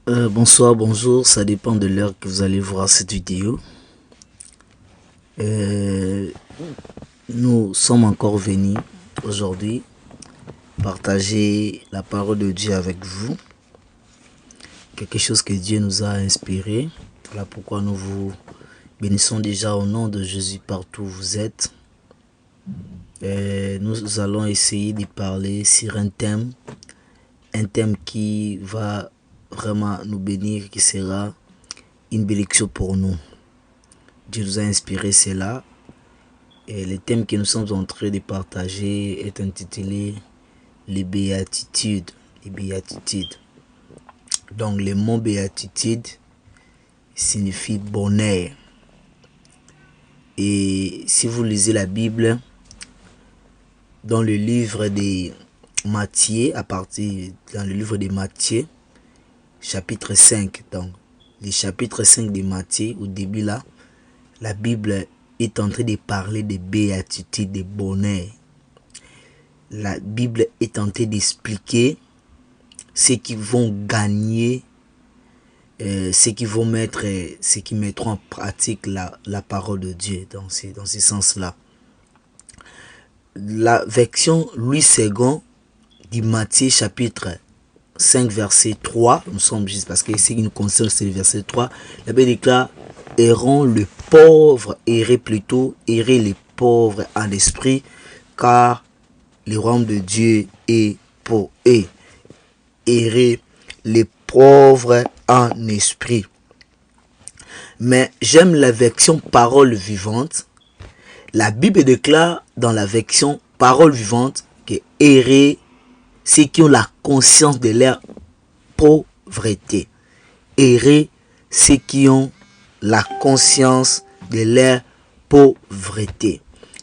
Bonsoir, bonjour, ça dépend de l'heure que vous allez voir cette vidéo. Nous sommes encore venus aujourd'hui partager la parole de Dieu avec vous. Quelque chose que Dieu nous a inspiré. Voilà pourquoi nous vous bénissons déjà au nom de Jésus partout où vous êtes. Nous allons essayer de parler sur un thème qui va vraiment nous bénir, qui sera une bénédiction pour nous. Dieu nous a inspiré cela. Et le thème que nous sommes en train de partager est intitulé les béatitudes. Les béatitudes. Donc le mot béatitude signifie bonheur. Et si vous lisez la Bible, dans le livre de Matthieu, dans le livre de Matthieu, chapitre 5, donc le chapitre 5 de Matthieu, au début là, la Bible est en train de parler de béatitude, de bonheur. La Bible est en train d'expliquer ceux qui vont gagner, ceux qui mettront en pratique la parole de Dieu dans ce sens-là. La version Louis II du Matthieu chapitre 5 verset 3, nous sommes juste parce que ce qui nous concerne c'est le verset 3, la Bible déclare: errons le pauvre, errez les pauvres en esprit, car le royaume de Dieu est pour eux. Errez les pauvres en esprit. Mais j'aime la version parole vivante. La Bible déclare dans la version parole vivante que errez ceux qui ont la conscience de leur pauvreté. Errez ceux qui ont la conscience de leur pauvreté.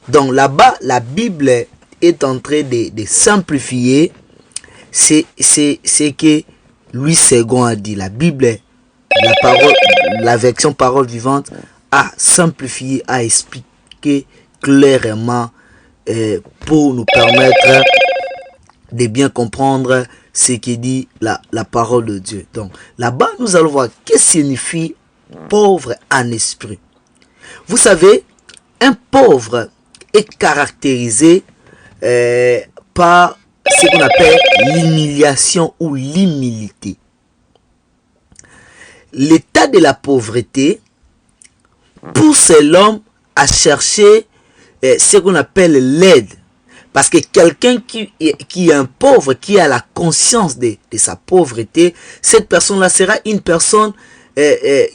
Donc là-bas, la Bible est en train de simplifier c'est que Louis II a dit. La Bible, la version parole vivante a simplifié, a expliqué clairement pour nous permettre de bien comprendre ce que dit la parole de Dieu. Donc là-bas, nous allons voir qu'est-ce que signifie pauvre en esprit. Vous savez, un pauvre est caractérisé par ce qu'on appelle l'humiliation ou l'humilité. L'état de la pauvreté pousse l'homme à chercher ce qu'on appelle l'aide. Parce que quelqu'un qui est un pauvre, qui a la conscience de sa pauvreté, cette personne-là sera une personne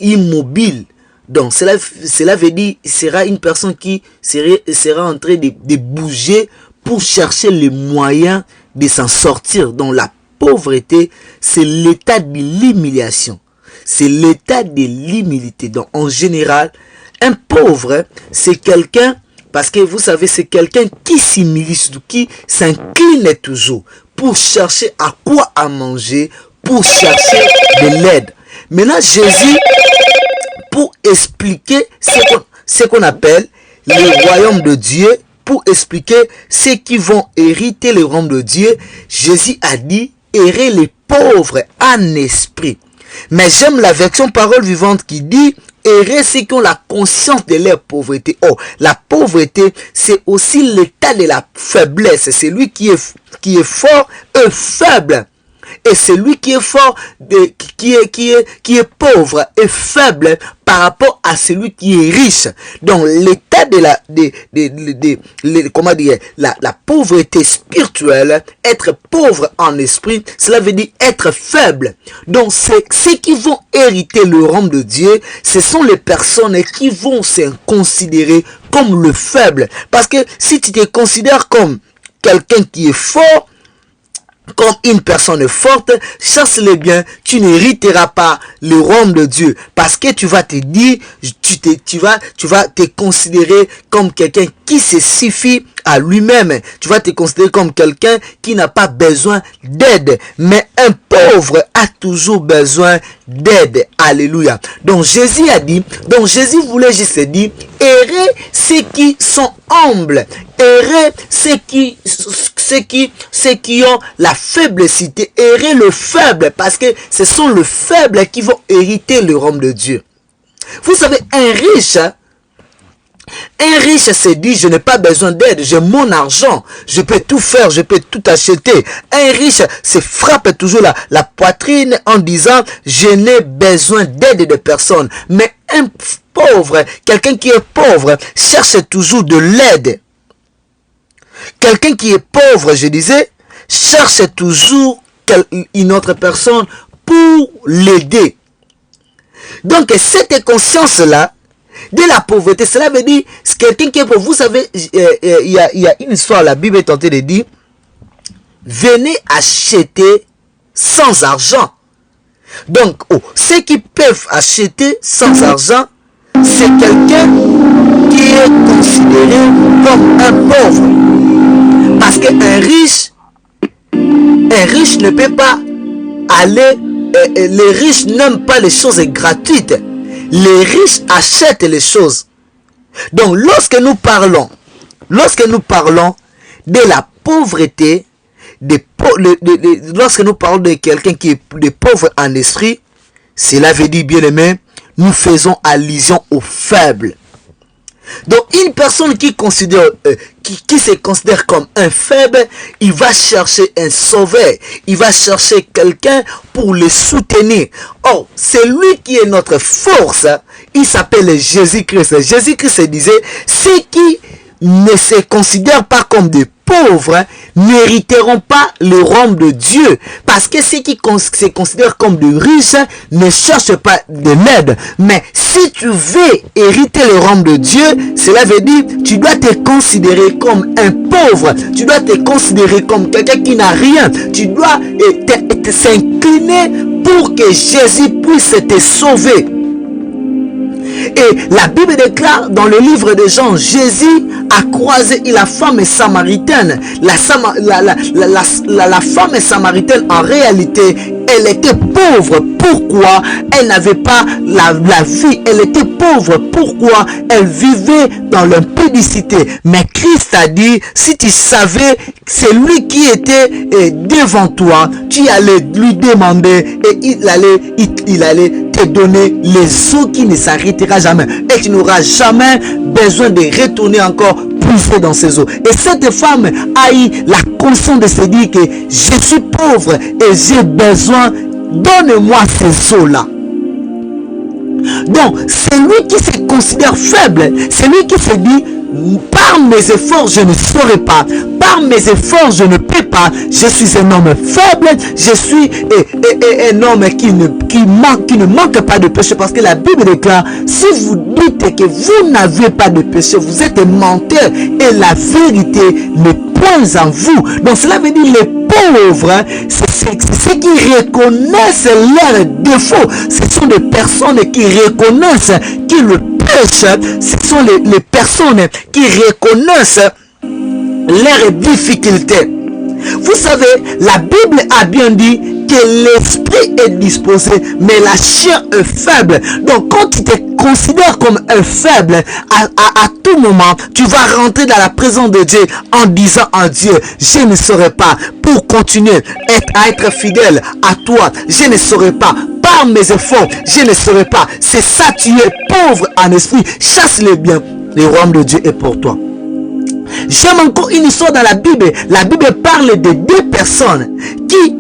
immobile. Donc cela veut dire sera une personne qui sera en train de bouger pour chercher les moyens de s'en sortir. Donc la pauvreté, c'est l'état de l'humiliation. C'est l'état de l'humilité. Donc en général, un pauvre, c'est quelqu'un, parce que vous savez, c'est quelqu'un qui s'humilie, qui s'incline toujours pour chercher à quoi à manger, pour chercher de l'aide. Maintenant, Jésus, pour expliquer ce qu'on appelle le royaume de Dieu, pour expliquer ceux qui vont hériter le royaume de Dieu, Jésus a dit: errez les pauvres en esprit. Mais j'aime la version parole vivante qui dit: errez ceux qui ont la conscience de leur pauvreté. Oh, la pauvreté, c'est aussi l'état de la faiblesse. C'est lui qui est fort et faible. Et celui qui est fort, qui est pauvre et faible par rapport à celui qui est riche. Donc l'état de la pauvreté spirituelle, être pauvre en esprit, cela veut dire être faible. Donc ceux qui vont hériter le royaume de Dieu, ce sont les personnes qui vont se considérer comme le faible. Parce que si tu te considères comme quelqu'un qui est fort, comme une personne forte, chasse-le bien, tu n'hériteras pas le royaume de Dieu. Parce que tu vas te dire, tu vas te considérer comme quelqu'un qui se suffit à lui-même. Tu vas te considérer comme quelqu'un qui n'a pas besoin d'aide. Mais un pauvre a toujours besoin d'aide. Alléluia. Donc Jésus a dit, donc Jésus voulait juste dire, errez ceux qui sont humbles. Errez ceux qui ont la faiblessité. Errez le faible, parce que ce sont les faibles qui vont hériter le royaume de Dieu. Vous savez, un riche se dit, je n'ai pas besoin d'aide, j'ai mon argent, je peux tout faire, je peux tout acheter. Un riche se frappe toujours la poitrine en disant, je n'ai besoin d'aide de personne. Mais un pauvre, quelqu'un qui est pauvre, cherche toujours de l'aide. Quelqu'un qui est pauvre, je disais, cherche toujours une autre personne pour l'aider. Donc cette conscience-là, de la pauvreté, cela veut dire, quelqu'un qui est pauvre, vous savez, il y a une histoire, la Bible est tentée de dire, venez acheter sans argent. Donc, ceux qui peuvent acheter sans argent, c'est quelqu'un qui est considéré comme un pauvre. Parce qu'un riche ne peut pas aller, les riches n'aiment pas les choses gratuites. Les riches achètent les choses. Donc, lorsque nous parlons de la pauvreté, lorsque nous parlons de quelqu'un qui est pauvre en esprit, cela veut dire, bien aimé, nous faisons allusion aux faibles. Donc, une personne qui se considère comme un faible, il va chercher un sauveur. Il va chercher quelqu'un pour le soutenir. Or, c'est lui qui est notre force. Il s'appelle Jésus-Christ. Jésus-Christ disait, ceux qui ne se considèrent pas comme des pauvres n'hériteront pas le royaume de Dieu. Parce que ceux qui se considèrent comme des riches ne cherchent pas de l'aide. Mais si tu veux hériter le royaume de Dieu, cela veut dire tu dois te considérer comme un pauvre. Tu dois te considérer comme quelqu'un qui n'a rien. Tu dois s'incliner pour que Jésus puisse te sauver. Et la Bible déclare dans le livre de Jean, Jésus a croisé la femme samaritaine. La femme samaritaine, en réalité, elle était pauvre. Pourquoi? Elle n'avait pas la vie. Elle était pauvre. Pourquoi? Elle vivait dans l'impudicité. Mais Christ a dit, si tu savais c'est lui qui était devant toi, tu allais lui demander et il allait te donner les eaux qui ne s'arrêtera jamais. Et tu n'auras jamais besoin de retourner encore puiser dans ces eaux. Et cette femme a eu la conscience de se dire que je suis pauvre et j'ai besoin, donne-moi ces eaux-là. Donc, c'est lui qui se considère faible. C'est lui qui se dit, par mes efforts, je ne saurais pas. Par mes efforts, je ne peux pas. Je suis un homme faible. Je suis un homme qui ne manque pas de péché. Parce que la Bible déclare, si vous dites que vous n'avez pas de péché, vous êtes menteur. Et la vérité n'est point en vous. Donc cela veut dire les pauvres, c'est ceux qui reconnaissent leurs défauts. Ce sont des personnes qui reconnaissent que le péché, ce sont les personnes qui reconnaissent leurs difficultés. Vous savez, la Bible a bien dit que l'esprit est disposé, mais la chair est faible. Donc, quand tu te considères comme un faible, à tout moment, tu vas rentrer dans la présence de Dieu en disant à Dieu, je ne saurais pas, pour continuer à être fidèle à toi, je ne saurais pas, par mes efforts, je ne saurais pas. C'est ça, tu es pauvre en esprit, chasse les biens, le royaume de Dieu est pour toi. J'aime encore une histoire dans la Bible. La Bible parle de deux personnes qui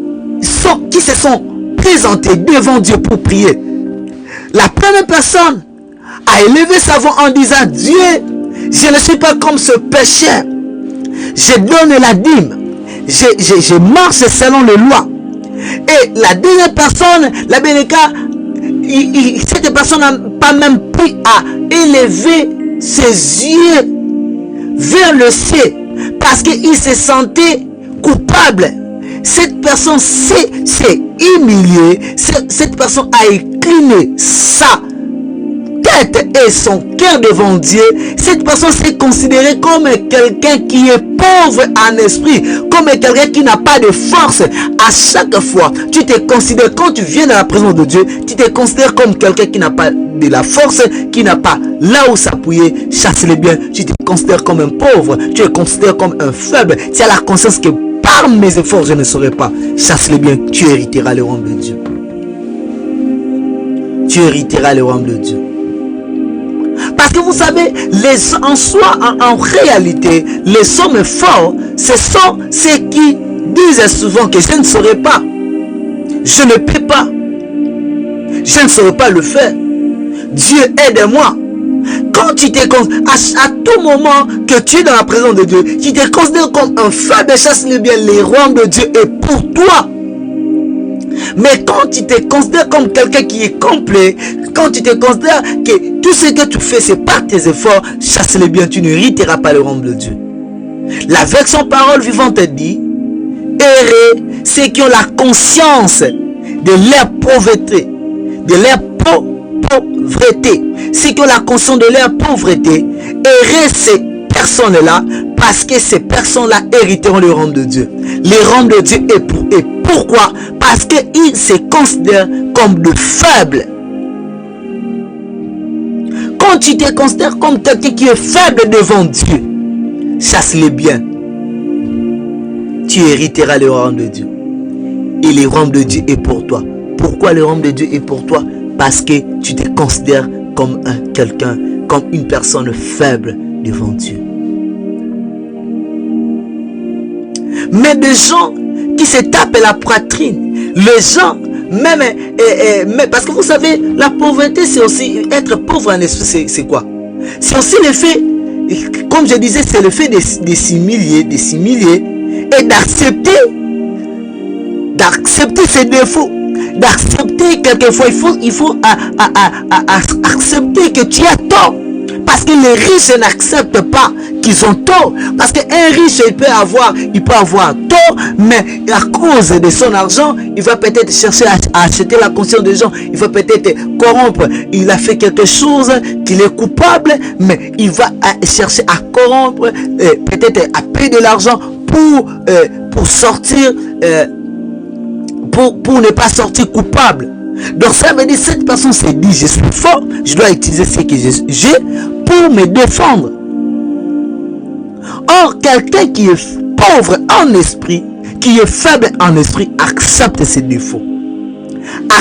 se sont présentées devant Dieu pour prier. La première personne a élevé sa voix en disant, Dieu, je ne suis pas comme ce pécheur. Je donne la dîme. Je marche selon les lois. Et la deuxième personne, la Bénéka, cette personne n'a pas même pu à élever ses yeux vers le ciel parce qu'il se sentait coupable. Cette personne s'est humiliée. Cette personne a incliné sa tête et son cœur devant Dieu, cette personne s'est considérée comme quelqu'un qui est pauvre en esprit, comme quelqu'un qui n'a pas de force. À chaque fois, tu te considères, quand tu viens dans la présence de Dieu, tu te considères comme quelqu'un qui n'a pas de la force, qui n'a pas là où s'appuyer. Chasse-le bien, tu te considères comme un pauvre, tu te considères comme un faible, tu as la conscience que par mes efforts je ne saurais pas. Chasse-le bien, tu hériteras le royaume de Dieu. Tu hériteras le royaume de Dieu. Parce que vous savez, en réalité, les hommes forts, ce sont ceux qui disent souvent que je ne saurais pas, je ne peux pas, je ne saurais pas le faire. Dieu aide-moi. Quand tu te considères, à tout moment que tu es dans la présence de Dieu, tu te considères comme un faible, chasse-le bien, le royaume de Dieu est pour toi. Mais quand tu te considères comme quelqu'un qui est complet, quand tu te considères que tout ce que tu fais, c'est par tes efforts, chasse-le bien, tu ne hériteras pas le royaume de Dieu. La version parole vivante dit, heureux ceux qui ont la conscience de leur pauvreté, de leur pauvreté. Ceux qui ont la conscience de leur pauvreté, heureux ces personnes-là, parce que ces personnes-là hériteront le royaume de Dieu. Le royaume de Dieu est pour eux. Pourquoi? Parce qu'ils se considèrent comme de faibles. Quand tu te considères comme quelqu'un qui est faible devant Dieu, chasse-le bien. Tu hériteras le royaume de Dieu. Et le royaume de Dieu est pour toi. Pourquoi le royaume de Dieu est pour toi? Parce que tu te considères comme quelqu'un, comme une personne faible devant Dieu. Mais des gens qui se tapent la poitrine, les gens, même parce que vous savez, la pauvreté, c'est aussi, être pauvre en esprit, c'est quoi? C'est aussi le fait, comme je disais, c'est le fait de s'humilier, et d'accepter ses défauts, d'accepter quelquefois, il faut accepter que tu as tort. Parce que les riches n'acceptent pas qu'ils ont tort. Parce qu'un riche, il peut avoir tort, mais à cause de son argent, il va peut-être chercher à acheter la conscience des gens. Il va peut-être corrompre. Il a fait quelque chose qu'il est coupable, mais il va chercher à corrompre, peut-être à payer de l'argent pour sortir, pour ne pas sortir coupable. Donc ça veut dire que cette personne s'est dit, je suis fort, je dois utiliser ce que j'ai pour me défendre. Or, quelqu'un qui est pauvre en esprit, qui est faible en esprit, accepte ses défauts.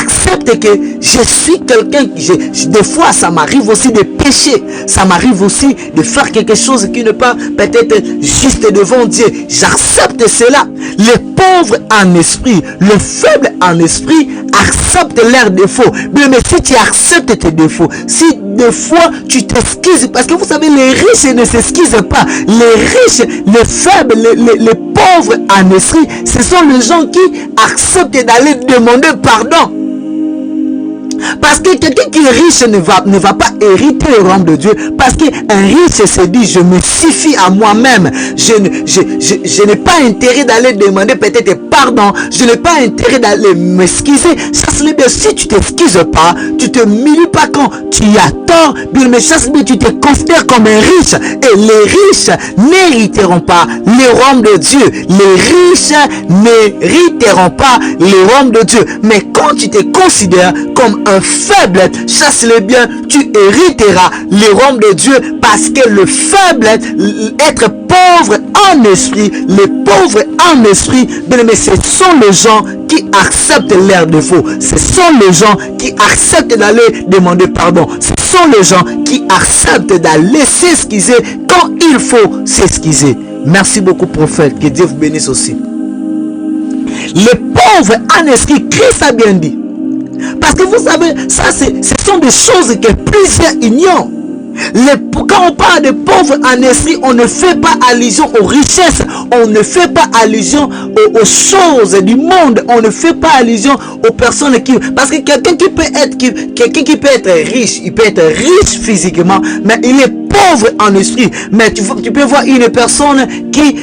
Accepte que je suis quelqu'un, des fois ça m'arrive aussi de pécher, ça m'arrive aussi de faire quelque chose qui n'est pas peut-être juste devant Dieu. J'accepte cela. Les pauvres en esprit, les faibles en esprit acceptent leurs défauts. Mais si tu acceptes tes défauts, si des fois tu t'excuses, parce que vous savez, les riches ne s'excusent pas. Les riches, les faibles, les pauvres en esprit, ce sont les gens qui acceptent d'aller demander pardon. Parce que quelqu'un qui est riche ne va pas hériter le royaume de Dieu. Parce qu'un riche se dit, je me suffis à moi-même. Je n'ai pas intérêt d'aller demander peut-être pardon. Je n'ai pas intérêt d'aller m'excuser. Si tu ne t'excuses pas, tu ne te humilies pas quand tu as tort, bien mais tu te considères comme un riche. Et les riches n'hériteront pas le royaume de Dieu. Les riches n'hériteront pas le royaume de Dieu. Mais quand tu te considères comme un faible, chasse-le bien, tu hériteras le royaume de Dieu, parce que le faible, être pauvre en esprit, les pauvres en esprit, bien mais ce sont les gens qui acceptent leurs défauts. Ce sont les gens qui acceptent d'aller demander pardon. Ce sont les gens qui acceptent d'aller s'excuser quand il faut s'excuser. Merci beaucoup, prophète. Que Dieu vous bénisse aussi. Les pauvres en esprit, Christ a bien dit. Parce que vous savez, ça ce sont des choses que plusieurs ignorent. Quand on parle de pauvres en esprit, on ne fait pas allusion aux richesses, on ne fait pas allusion aux choses du monde, on ne fait pas allusion aux personnes qui... Parce que quelqu'un qui peut être riche, il peut être riche physiquement, mais il est pauvre en esprit. Mais tu peux voir une personne qui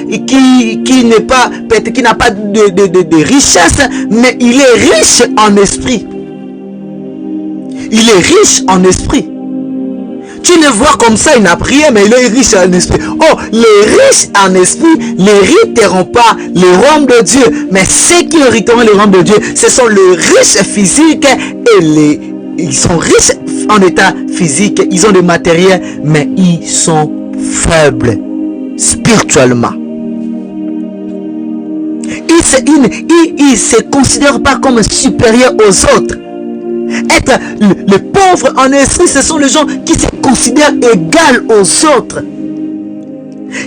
n'est pas, peut-être qui n'a pas de richesse, mais il est riche en esprit. Il est riche en esprit. Tu le vois comme ça, il n'a rien, mais il est riche en esprit. Oh, les riches en esprit n'hériteront pas le royaume de Dieu. Mais ceux qui hériteront le royaume de Dieu, ce sont les riches physiques et ils sont riches en état physique, ils ont du matériel, mais ils sont faibles spirituellement. Ils ne se considèrent pas comme supérieurs aux autres. Être le pauvre en esprit, ce sont les gens qui se considèrent égaux aux autres.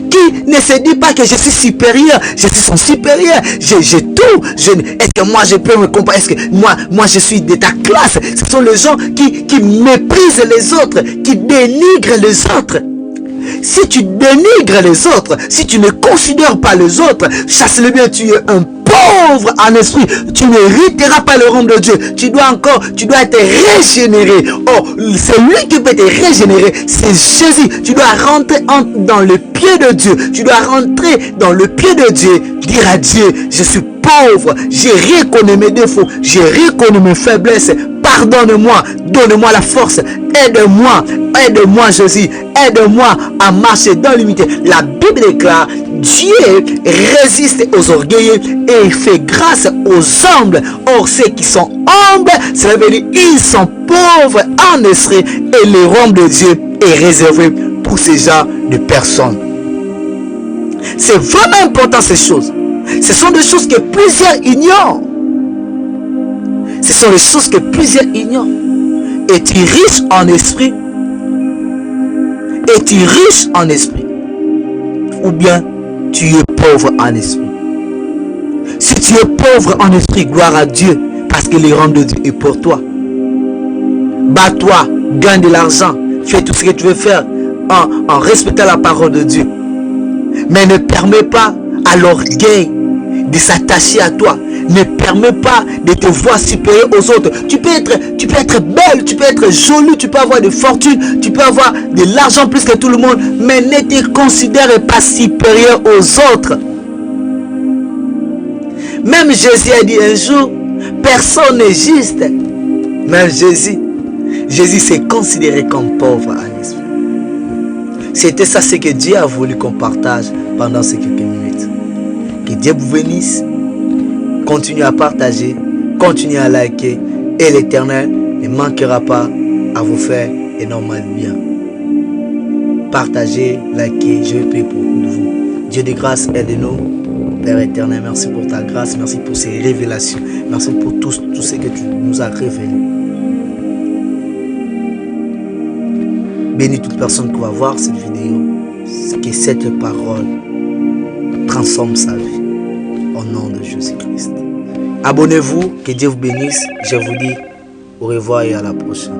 Qui ne se dit pas que je suis supérieur, je suis son supérieur, j'ai tout. Est-ce que moi je peux me comparer? Est-ce que moi je suis de ta classe? Ce sont les gens qui méprisent les autres, qui dénigrent les autres. Si tu dénigres les autres, si tu ne considères pas les autres, chasse-le bien, tu es un pauvre en esprit, tu n'hériteras pas le royaume de Dieu. Tu dois être régénéré. Oh, c'est lui qui peut te régénérer, c'est Jésus. Tu dois rentrer dans le pied de Dieu. Tu dois rentrer dans le pied de Dieu. Dire à Dieu, je suis pauvre, j'ai reconnu mes défauts, j'ai reconnu mes faiblesses. Pardonne-moi, donne-moi la force. Aide-moi Jésus. Aide-moi à marcher dans l'unité. La Bible déclare, Dieu résiste aux orgueilleux et fait grâce aux humbles. Or, ceux qui sont humbles, ça veut dire ils sont pauvres en esprit et le royaume de Dieu est réservé pour ces genres de personnes. C'est vraiment important ces choses. Ce sont des choses que plusieurs ignorent. Ce sont les choses que plusieurs ignorent. Es-tu riche en esprit? Es-tu riche en esprit? Ou bien tu es pauvre en esprit? Si tu es pauvre en esprit, gloire à Dieu, parce que le royaume de Dieu est pour toi. Bats-toi, gagne de l'argent, fais tout ce que tu veux faire en respectant la parole de Dieu. Mais ne permets pas à l'orgueil de s'attacher à toi. Ne permets pas de te voir supérieur aux autres. Tu peux être belle, tu peux être jolie, tu peux avoir de fortune, tu peux avoir de l'argent plus que tout le monde, mais ne te considère pas supérieur aux autres. Même Jésus a dit un jour, personne n'est juste. Même Jésus s'est considéré comme pauvre en esprit. C'était ça ce que Dieu a voulu qu'on partage pendant ces quelques minutes. Que Dieu vous bénisse. Continuez à partager, continuez à liker et l'Éternel ne manquera pas à vous faire énormément de bien. Partagez, likez, je vais prier pour vous. Dieu de grâce, aide-nous. Père éternel, merci pour ta grâce, merci pour ces révélations, merci pour tout ce que tu nous as révélé. Bénis toute personne qui va voir cette vidéo, que cette parole transforme sa vie. Au nom de Jésus-Christ. Abonnez-vous, que Dieu vous bénisse. Je vous dis au revoir et à la prochaine.